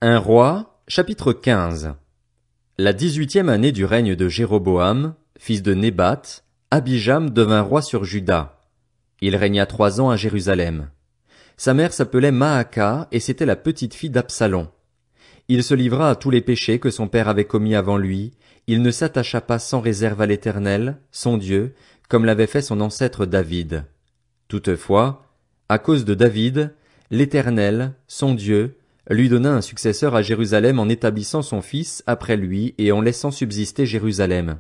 Un roi, chapitre 15. La 18e année du règne de Jéroboam, fils de Nébat, Abijam devint roi sur Juda. Il régna 3 ans à Jérusalem. Sa mère s'appelait Maaka et c'était la petite-fille d'Absalom. Il se livra à tous les péchés que son père avait commis avant lui, il ne s'attacha pas sans réserve à l'Éternel, son Dieu, comme l'avait fait son ancêtre David. Toutefois, à cause de David, l'Éternel, son Dieu, lui donna un successeur à Jérusalem en établissant son fils après lui et en laissant subsister Jérusalem.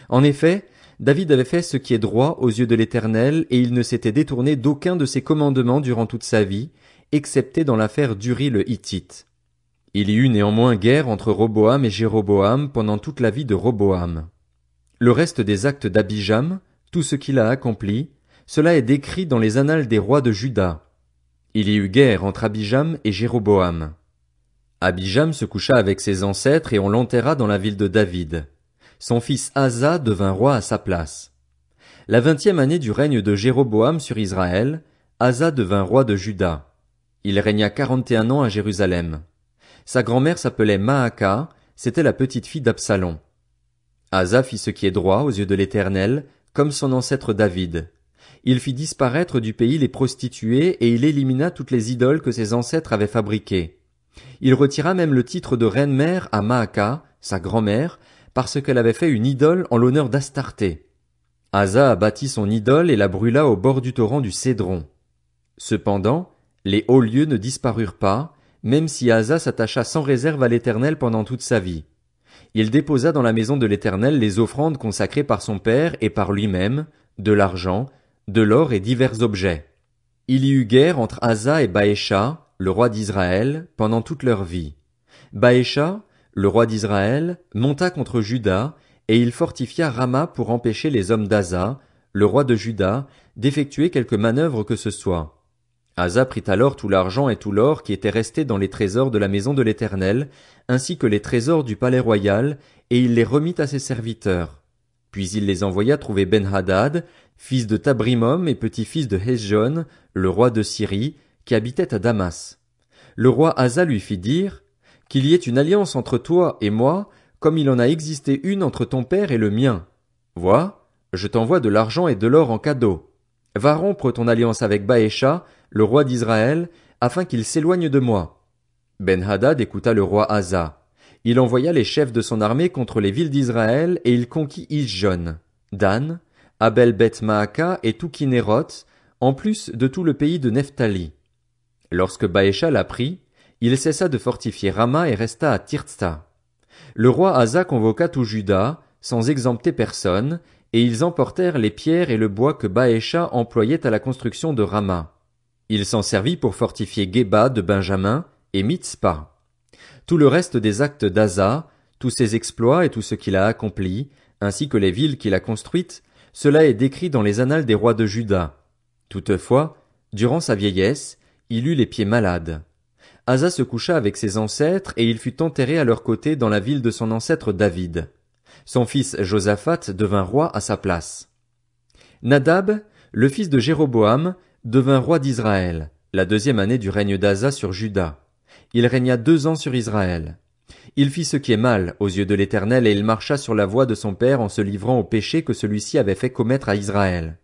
En effet, David avait fait ce qui est droit aux yeux de l'Éternel et il ne s'était détourné d'aucun de ses commandements durant toute sa vie, excepté dans l'affaire d'Uri le Hittite. Il y eut néanmoins guerre entre Roboam et Jéroboam pendant toute la vie de Roboam. Le reste des actes d'Abijam, tout ce qu'il a accompli, cela est décrit dans les annales des rois de Juda. Il y eut guerre entre Abijam et Jéroboam. Abijam se coucha avec ses ancêtres et on l'enterra dans la ville de David. Son fils Asa devint roi à sa place. La 20e année du règne de Jéroboam sur Israël, Asa devint roi de Juda. Il régna 41 ans à Jérusalem. Sa grand-mère s'appelait Maaka, c'était la petite-fille d'Absalom. Asa fit ce qui est droit aux yeux de l'Éternel, comme son ancêtre David. Il fit disparaître du pays les prostituées et il élimina toutes les idoles que ses ancêtres avaient fabriquées. Il retira même le titre de reine-mère à Maaka, sa grand-mère, parce qu'elle avait fait une idole en l'honneur d'Astarté. Asa abattit son idole et la brûla au bord du torrent du Cédron. Cependant, les hauts lieux ne disparurent pas, même si Asa s'attacha sans réserve à l'Éternel pendant toute sa vie. Il déposa dans la maison de l'Éternel les offrandes consacrées par son père et par lui-même, de l'argent, de l'or et divers objets. Il y eut guerre entre Asa et Baécha, le roi d'Israël, pendant toute leur vie. Baécha, le roi d'Israël, monta contre Juda, et il fortifia Rama pour empêcher les hommes d'Asa, le roi de Juda, d'effectuer quelque manœuvre que ce soit. Asa prit alors tout l'argent et tout l'or qui était resté dans les trésors de la maison de l'Éternel, ainsi que les trésors du palais royal, et il les remit à ses serviteurs. Puis il les envoya trouver Ben-Hadad, fils de Tabrimom et petit-fils de Hesjon, le roi de Syrie, qui habitait à Damas. Le roi Asa lui fit dire, « Qu'il y ait une alliance entre toi et moi, comme il en a existé une entre ton père et le mien. Vois, je t'envoie de l'argent et de l'or en cadeau. Va rompre ton alliance avec Baécha, le roi d'Israël, afin qu'il s'éloigne de moi. » Ben-Hadad écouta le roi Asa. Il envoya les chefs de son armée contre les villes d'Israël et il conquit Isjon, Dan, Abel-Beth-Maaka et tout Kinéroth, en plus de tout le pays de Nephtali. Lorsque Baécha l'apprit, il cessa de fortifier Rama et resta à Tirtsa. Le roi Asa convoqua tout Juda, sans exempter personne, et ils emportèrent les pierres et le bois que Baécha employait à la construction de Rama. Il s'en servit pour fortifier Géba de Benjamin et Mitzpa. Tout le reste des actes d'Asa, tous ses exploits et tout ce qu'il a accompli, ainsi que les villes qu'il a construites, cela est décrit dans les annales des rois de Juda. Toutefois, durant sa vieillesse, il eut les pieds malades. Asa se coucha avec ses ancêtres et il fut enterré à leur côté dans la ville de son ancêtre David. Son fils Josaphat devint roi à sa place. Nadab, le fils de Jéroboam, devint roi d'Israël, la 2e année du règne d'Asa sur Juda. Il régna 2 ans sur Israël. Il fit ce qui est mal aux yeux de l'Éternel et il marcha sur la voie de son père en se livrant au péché que celui-ci avait fait commettre à Israël.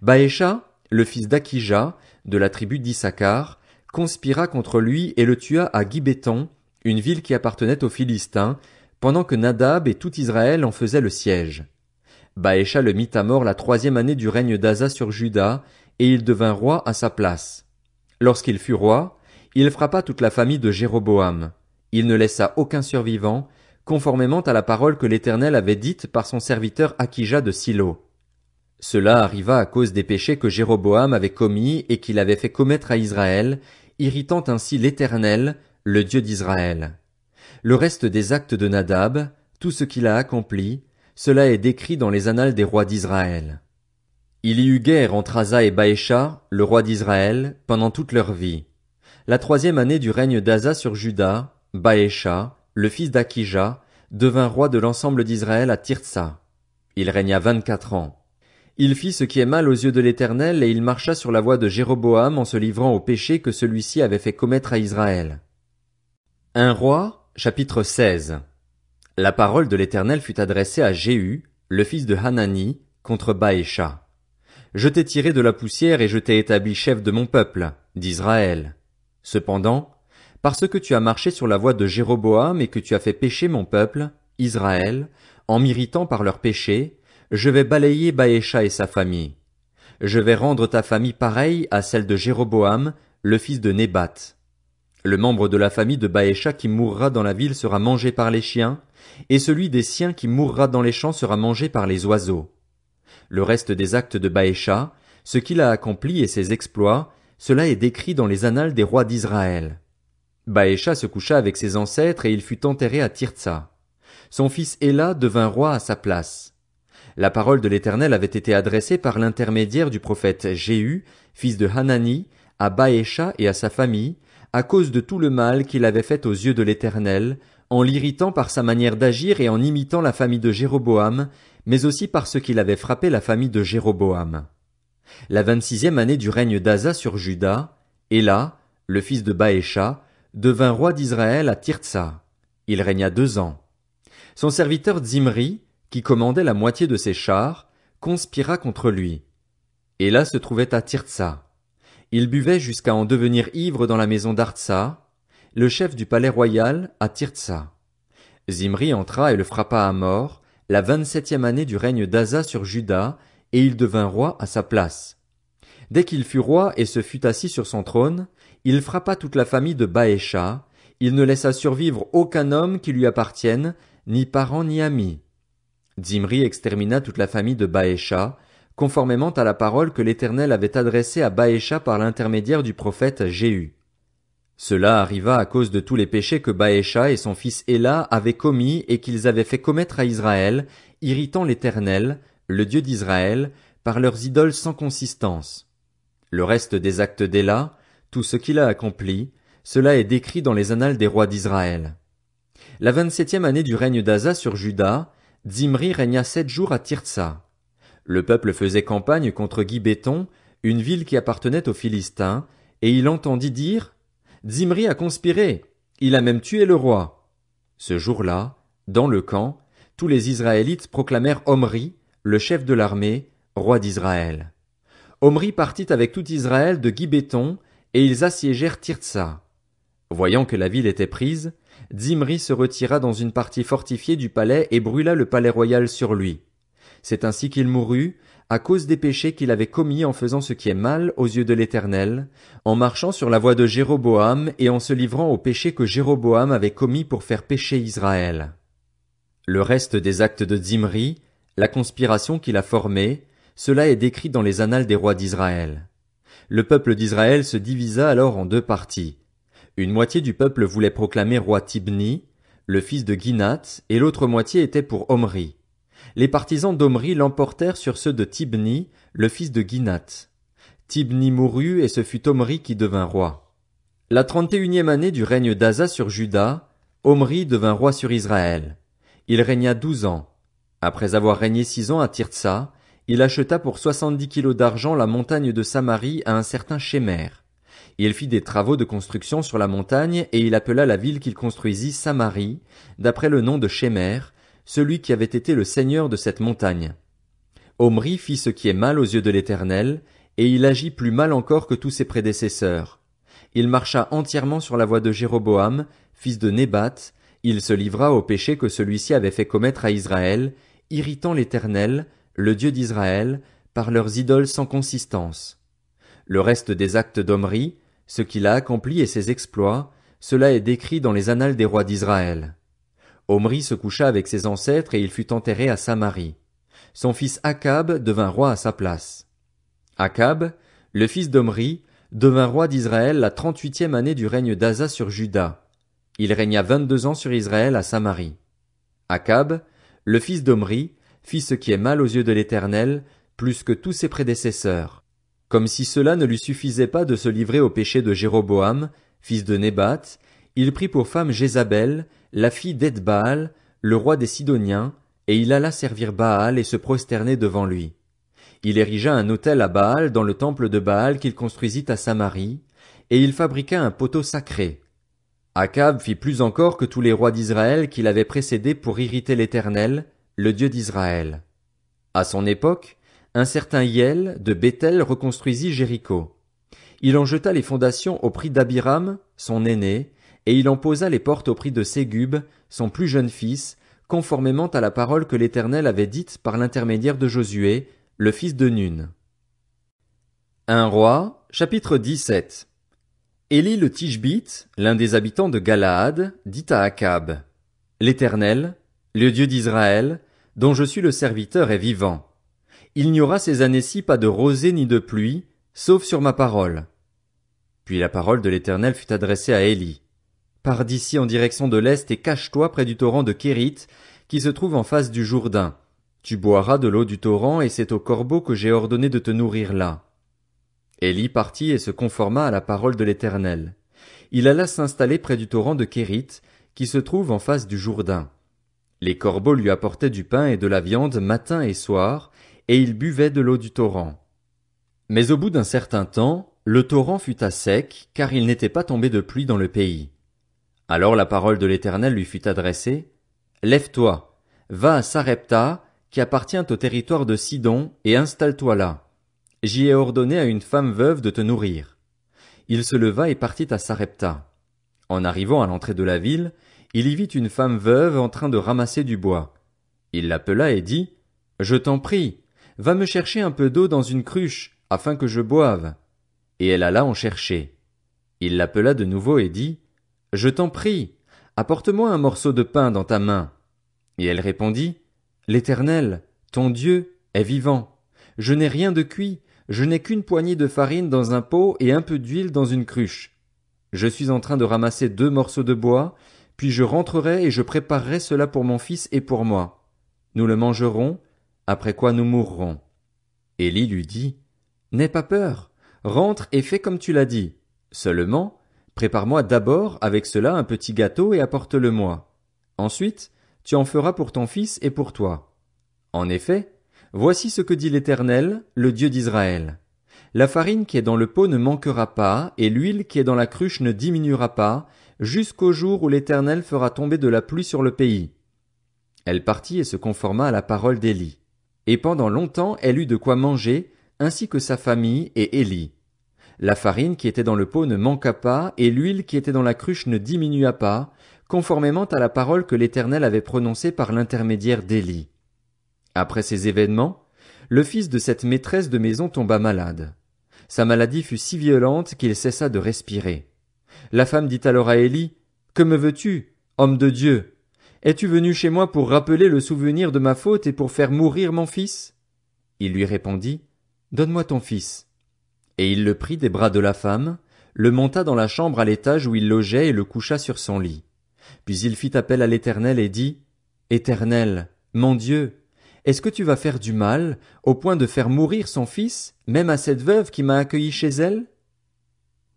Baécha, le fils d'Akija, de la tribu d'Issachar, conspira contre lui et le tua à Gibéton, une ville qui appartenait aux Philistins, pendant que Nadab et tout Israël en faisaient le siège. Baécha le mit à mort la 3e année du règne d'Asa sur Juda, et il devint roi à sa place. Lorsqu'il fut roi, il frappa toute la famille de Jéroboam. Il ne laissa aucun survivant, conformément à la parole que l'Éternel avait dite par son serviteur Akija de Silo. Cela arriva à cause des péchés que Jéroboam avait commis et qu'il avait fait commettre à Israël, irritant ainsi l'Éternel, le Dieu d'Israël. Le reste des actes de Nadab, tout ce qu'il a accompli, cela est décrit dans les annales des rois d'Israël. Il y eut guerre entre Asa et Baécha, le roi d'Israël, pendant toute leur vie. La 3e année du règne d'Asa sur Juda, Baécha, le fils d'Akija, devint roi de l'ensemble d'Israël à Tirtsa. Il régna 24 ans. Il fit ce qui est mal aux yeux de l'Éternel et il marcha sur la voie de Jéroboam en se livrant au péché que celui-ci avait fait commettre à Israël. Un roi, chapitre 16. La parole de l'Éternel fut adressée à Jéhu, le fils de Hanani, contre Baécha. Je t'ai tiré de la poussière et je t'ai établi chef de mon peuple, d'Israël. Cependant, parce que tu as marché sur la voie de Jéroboam et que tu as fait pécher mon peuple, Israël, en m'irritant par leurs péchés, je vais balayer Baécha et sa famille. Je vais rendre ta famille pareille à celle de Jéroboam, le fils de Nébat. Le membre de la famille de Baécha qui mourra dans la ville sera mangé par les chiens, et celui des siens qui mourra dans les champs sera mangé par les oiseaux. Le reste des actes de Baécha, ce qu'il a accompli et ses exploits, cela est décrit dans les annales des rois d'Israël. Baécha se coucha avec ses ancêtres et il fut enterré à Tirtsa. Son fils Éla devint roi à sa place. La parole de l'Éternel avait été adressée par l'intermédiaire du prophète Jéhu, fils de Hanani, à Baécha et à sa famille, à cause de tout le mal qu'il avait fait aux yeux de l'Éternel, en l'irritant par sa manière d'agir et en imitant la famille de Jéroboam, mais aussi parce qu'il avait frappé la famille de Jéroboam. La 26e année du règne d'Asa sur Juda, Éla, le fils de Baécha, devint roi d'Israël à Tirtsa. Il régna 2 ans. Son serviteur Zimri, qui commandait la moitié de ses chars, conspira contre lui. Éla se trouvait à Tirtsa. Il buvait jusqu'à en devenir ivre dans la maison d'Artsa, le chef du palais royal, à Tirtsa. Zimri entra et le frappa à mort, la 27e année du règne d'Asa sur Juda, et il devint roi à sa place. Dès qu'il fut roi et se fut assis sur son trône, il frappa toute la famille de Baécha, il ne laissa survivre aucun homme qui lui appartienne, ni parent ni ami. Zimri extermina toute la famille de Baécha, conformément à la parole que l'Éternel avait adressée à Baécha par l'intermédiaire du prophète Jéhu. Cela arriva à cause de tous les péchés que Baécha et son fils Éla avaient commis et qu'ils avaient fait commettre à Israël, irritant l'Éternel, le Dieu d'Israël, par leurs idoles sans consistance. Le reste des actes d'Éla, tout ce qu'il a accompli, cela est décrit dans les annales des rois d'Israël. La 27e année du règne d'Asa sur Juda, Zimri régna 7 jours à Tirtsa. Le peuple faisait campagne contre Gibéton, une ville qui appartenait aux Philistins, et il entendit dire: Zimri a conspiré, il a même tué le roi. Ce jour-là, dans le camp, tous les Israélites proclamèrent Omri, le chef de l'armée, roi d'Israël. Omri partit avec tout Israël de Gibéton, et ils assiégèrent Tirtsa. Voyant que la ville était prise, Zimri se retira dans une partie fortifiée du palais et brûla le palais royal sur lui. C'est ainsi qu'il mourut, à cause des péchés qu'il avait commis en faisant ce qui est mal aux yeux de l'Éternel, en marchant sur la voie de Jéroboam et en se livrant aux péchés que Jéroboam avait commis pour faire pécher Israël. Le reste des actes de Zimri, la conspiration qu'il a formée, cela est décrit dans les annales des rois d'Israël. Le peuple d'Israël se divisa alors en 2 parties. Une moitié du peuple voulait proclamer roi Tibni, le fils de Ginath, et l'autre moitié était pour Omri. Les partisans d'Omri l'emportèrent sur ceux de Tibni, le fils de Ginath. Tibni mourut et ce fut Omri qui devint roi. La 31e année du règne d'Asa sur Juda, Omri devint roi sur Israël. Il régna 12 ans. Après avoir régné 6 ans à Tirtsa, il acheta pour 70 kilos d'argent la montagne de Samarie à un certain Shemer. Il fit des travaux de construction sur la montagne et il appela la ville qu'il construisit Samarie, d'après le nom de Shemer, celui qui avait été le seigneur de cette montagne. Omri fit ce qui est mal aux yeux de l'Éternel, et il agit plus mal encore que tous ses prédécesseurs. Il marcha entièrement sur la voie de Jéroboam, fils de Nébat, il se livra au péché que celui-ci avait fait commettre à Israël, irritant l'Éternel, le Dieu d'Israël, par leurs idoles sans consistance. Le reste des actes d'Omri, ce qu'il a accompli et ses exploits, cela est décrit dans les annales des rois d'Israël. Omri se coucha avec ses ancêtres et il fut enterré à Samarie. Son fils Akab devint roi à sa place. Akab, le fils d'Omri, devint roi d'Israël la 38e année du règne d'Asa sur Juda. Il régna 22 ans sur Israël à Samarie. Akab, le fils d'Omri, fit ce qui est mal aux yeux de l'Éternel, plus que tous ses prédécesseurs. Comme si cela ne lui suffisait pas de se livrer au péché de Jéroboam, fils de Nébat, il prit pour femme Jézabel, la fille d'Ethbaal, le roi des Sidoniens, et il alla servir Baal et se prosterner devant lui. Il érigea un autel à Baal dans le temple de Baal qu'il construisit à Samarie, et il fabriqua un poteau sacré. Akab fit plus encore que tous les rois d'Israël qui l'avaient précédé pour irriter l'Éternel, le Dieu d'Israël. À son époque, un certain Hiel de Béthel reconstruisit Jéricho. Il en jeta les fondations au prix d'Abiram, son aîné, et il en posa les portes au prix de Ségub, son plus jeune fils, conformément à la parole que l'Éternel avait dite par l'intermédiaire de Josué, le fils de Nun. 1 Roi, chapitre 17. Élie le Tishbite, l'un des habitants de Galaad, dit à Akab: L'Éternel, le Dieu d'Israël, dont je suis le serviteur, est vivant. Il n'y aura ces années-ci pas de rosée ni de pluie, sauf sur ma parole. Puis la parole de l'Éternel fut adressée à Élie. Pars d'ici en direction de l'est et cache-toi près du torrent de Kérit, qui se trouve en face du Jourdain. Tu boiras de l'eau du torrent et c'est aux corbeaux que j'ai ordonné de te nourrir là. Élie partit et se conforma à la parole de l'Éternel. Il alla s'installer près du torrent de Kérit, qui se trouve en face du Jourdain. Les corbeaux lui apportaient du pain et de la viande matin et soir, et il buvait de l'eau du torrent. Mais au bout d'un certain temps, le torrent fut à sec, car il n'était pas tombé de pluie dans le pays. Alors la parole de l'Éternel lui fut adressée: Lève-toi, va à Sarepta, qui appartient au territoire de Sidon, et installe-toi là. J'y ai ordonné à une femme veuve de te nourrir. Il se leva et partit à Sarepta. En arrivant à l'entrée de la ville, il y vit une femme veuve en train de ramasser du bois. Il l'appela et dit: Je t'en prie, va me chercher un peu d'eau dans une cruche, afin que je boive. Et elle alla en chercher. Il l'appela de nouveau et dit: Je t'en prie, apporte-moi un morceau de pain dans ta main. Et elle répondit: L'Éternel, ton Dieu, est vivant. Je n'ai rien de cuit, je n'ai qu'une poignée de farine dans un pot et un peu d'huile dans une cruche. Je suis en train de ramasser 2 morceaux de bois, puis je rentrerai et je préparerai cela pour mon fils et pour moi. Nous le mangerons, après quoi nous mourrons. Élie lui dit: N'aie pas peur, rentre et fais comme tu l'as dit. Seulement, prépare-moi d'abord avec cela un petit gâteau et apporte-le-moi. Ensuite, tu en feras pour ton fils et pour toi. En effet, voici ce que dit l'Éternel, le Dieu d'Israël. La farine qui est dans le pot ne manquera pas, et l'huile qui est dans la cruche ne diminuera pas, jusqu'au jour où l'Éternel fera tomber de la pluie sur le pays. Elle partit et se conforma à la parole d'Élie. Et pendant longtemps elle eut de quoi manger, ainsi que sa famille et Élie. La farine qui était dans le pot ne manqua pas, et l'huile qui était dans la cruche ne diminua pas, conformément à la parole que l'Éternel avait prononcée par l'intermédiaire d'Élie. Après ces événements, le fils de cette maîtresse de maison tomba malade. Sa maladie fut si violente qu'il cessa de respirer. La femme dit alors à Élie: Que me veux-tu, homme de Dieu? Es-tu venu chez moi pour rappeler le souvenir de ma faute et pour faire mourir mon fils? Il lui répondit: Donne-moi ton fils. Et il le prit des bras de la femme, le monta dans la chambre à l'étage où il logeait et le coucha sur son lit. Puis il fit appel à l'Éternel et dit: Éternel, mon Dieu, est-ce que tu vas faire du mal, au point de faire mourir son fils, même à cette veuve qui m'a accueilli chez elle?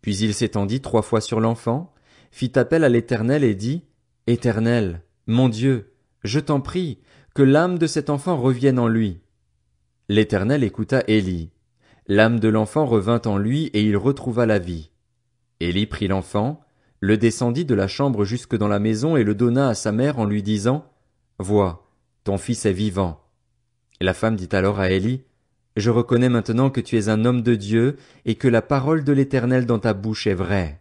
Puis il s'étendit 3 fois sur l'enfant, fit appel à l'Éternel et dit: Éternel, mon Dieu, je t'en prie, que l'âme de cet enfant revienne en lui. L'Éternel écouta Élie. L'âme de l'enfant revint en lui et il retrouva la vie. Élie prit l'enfant, le descendit de la chambre jusque dans la maison et le donna à sa mère en lui disant: Vois, ton fils est vivant. La femme dit alors à Élie: Je reconnais maintenant que tu es un homme de Dieu et que la parole de l'Éternel dans ta bouche est vraie.